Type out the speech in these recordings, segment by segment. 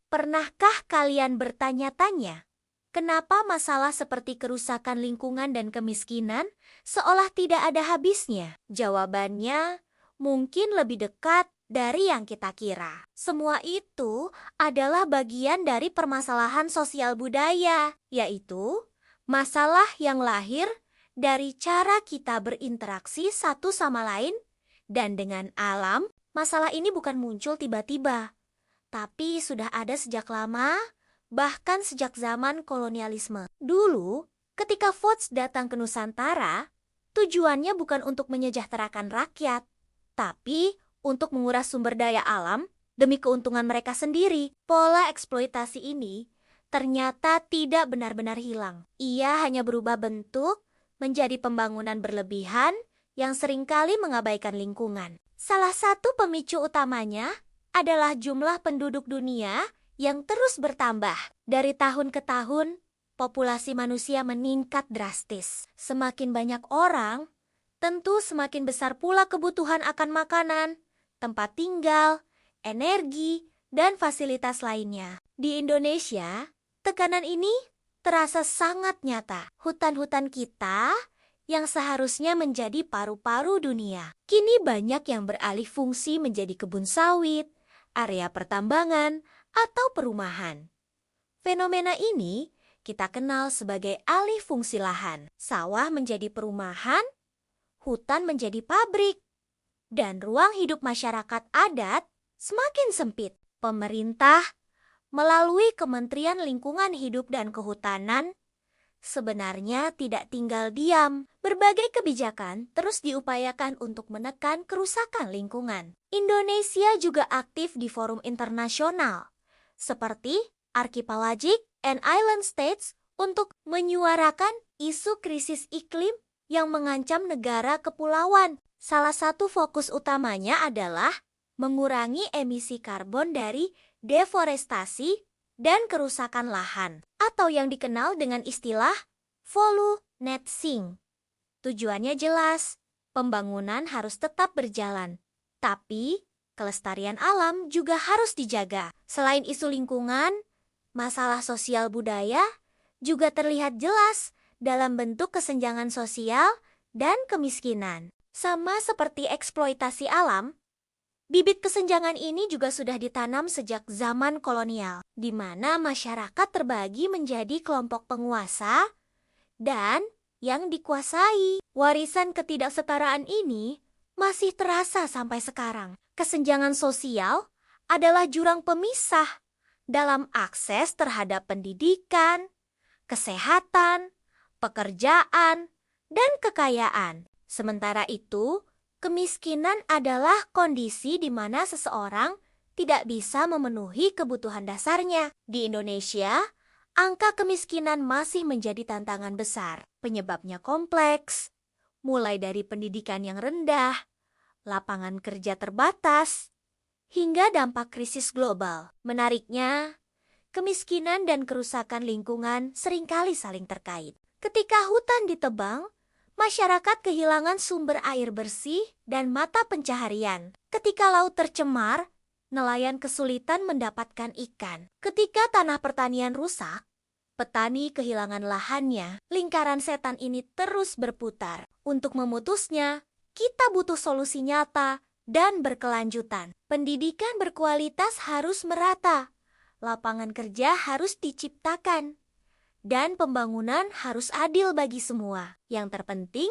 Pernahkah kalian bertanya-tanya, kenapa masalah seperti kerusakan lingkungan dan kemiskinan seolah tidak ada habisnya? Jawabannya mungkin lebih dekat dari yang kita kira. Semua itu adalah bagian dari permasalahan sosial budaya, yaitu masalah yang lahir dari cara kita berinteraksi satu sama lain dan dengan alam. Masalah ini bukan muncul tiba-tiba, tapi sudah ada sejak lama, bahkan sejak zaman kolonialisme. Dulu, ketika Fox datang ke Nusantara, tujuannya bukan untuk menyejahterakan rakyat, tapi untuk menguras sumber daya alam demi keuntungan mereka sendiri. Pola eksploitasi ini ternyata tidak benar-benar hilang. Ia hanya berubah bentuk menjadi pembangunan berlebihan yang seringkali mengabaikan lingkungan. Salah satu pemicu utamanya adalah jumlah penduduk dunia yang terus bertambah. Dari tahun ke tahun, populasi manusia meningkat drastis. Semakin banyak orang, tentu semakin besar pula kebutuhan akan makanan, tempat tinggal, energi, dan fasilitas lainnya. Di Indonesia, tekanan ini terasa sangat nyata. Hutan-hutan kita yang seharusnya menjadi paru-paru dunia, kini banyak yang beralih fungsi menjadi kebun sawit, area pertambangan, atau perumahan. Fenomena ini kita kenal sebagai alih fungsi lahan. Sawah menjadi perumahan, hutan menjadi pabrik, dan ruang hidup masyarakat adat semakin sempit. Pemerintah melalui Kementerian Lingkungan Hidup dan Kehutanan sebenarnya tidak tinggal diam. Berbagai kebijakan terus diupayakan untuk menekan kerusakan lingkungan. Indonesia juga aktif di forum internasional seperti Archipelagic and Island States untuk menyuarakan isu krisis iklim yang mengancam negara kepulauan. Salah satu fokus utamanya adalah mengurangi emisi karbon dari deforestasi dan kerusakan lahan, atau yang dikenal dengan istilah volunetsing. Tujuannya jelas, pembangunan harus tetap berjalan, tapi kelestarian alam juga harus dijaga. Selain isu lingkungan, masalah sosial budaya juga terlihat jelas dalam bentuk kesenjangan sosial dan kemiskinan. Sama seperti eksploitasi alam, bibit kesenjangan ini juga sudah ditanam sejak zaman kolonial, di mana masyarakat terbagi menjadi kelompok penguasa dan yang dikuasai. Warisan ketidaksetaraan ini masih terasa sampai sekarang. Kesenjangan sosial adalah jurang pemisah dalam akses terhadap pendidikan, kesehatan, pekerjaan, dan kekayaan. Sementara itu, kemiskinan adalah kondisi di mana seseorang tidak bisa memenuhi kebutuhan dasarnya. Di Indonesia, angka kemiskinan masih menjadi tantangan besar. Penyebabnya kompleks, mulai dari pendidikan yang rendah, lapangan kerja terbatas, hingga dampak krisis global. Menariknya, kemiskinan dan kerusakan lingkungan seringkali saling terkait. Ketika hutan ditebang, masyarakat kehilangan sumber air bersih dan mata pencaharian. Ketika laut tercemar, nelayan kesulitan mendapatkan ikan. Ketika tanah pertanian rusak, petani kehilangan lahannya. Lingkaran setan ini terus berputar. Untuk memutusnya, kita butuh solusi nyata dan berkelanjutan. Pendidikan berkualitas harus merata, lapangan kerja harus diciptakan, dan pembangunan harus adil bagi semua. Yang terpenting,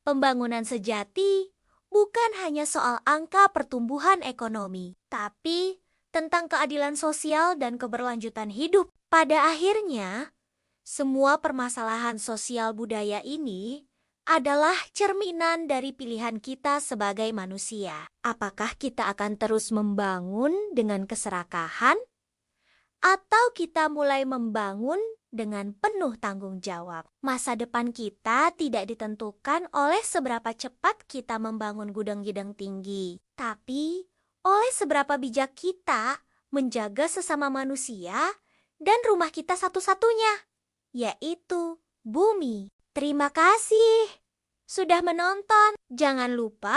pembangunan sejati bukan hanya soal angka pertumbuhan ekonomi, tapi tentang keadilan sosial dan keberlanjutan hidup. Pada akhirnya, semua permasalahan sosial budaya ini adalah cerminan dari pilihan kita sebagai manusia. Apakah kita akan terus membangun dengan keserakahan, atau kita mulai membangun dengan penuh tanggung jawab? Masa depan kita tidak ditentukan oleh seberapa cepat kita membangun gudang-gudang tinggi, tapi oleh seberapa bijak kita menjaga sesama manusia dan rumah kita satu-satunya, yaitu bumi. Terima kasih sudah menonton. Jangan lupa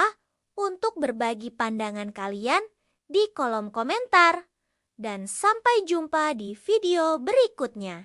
untuk berbagi pandangan kalian di kolom komentar. dan sampai jumpa di video berikutnya.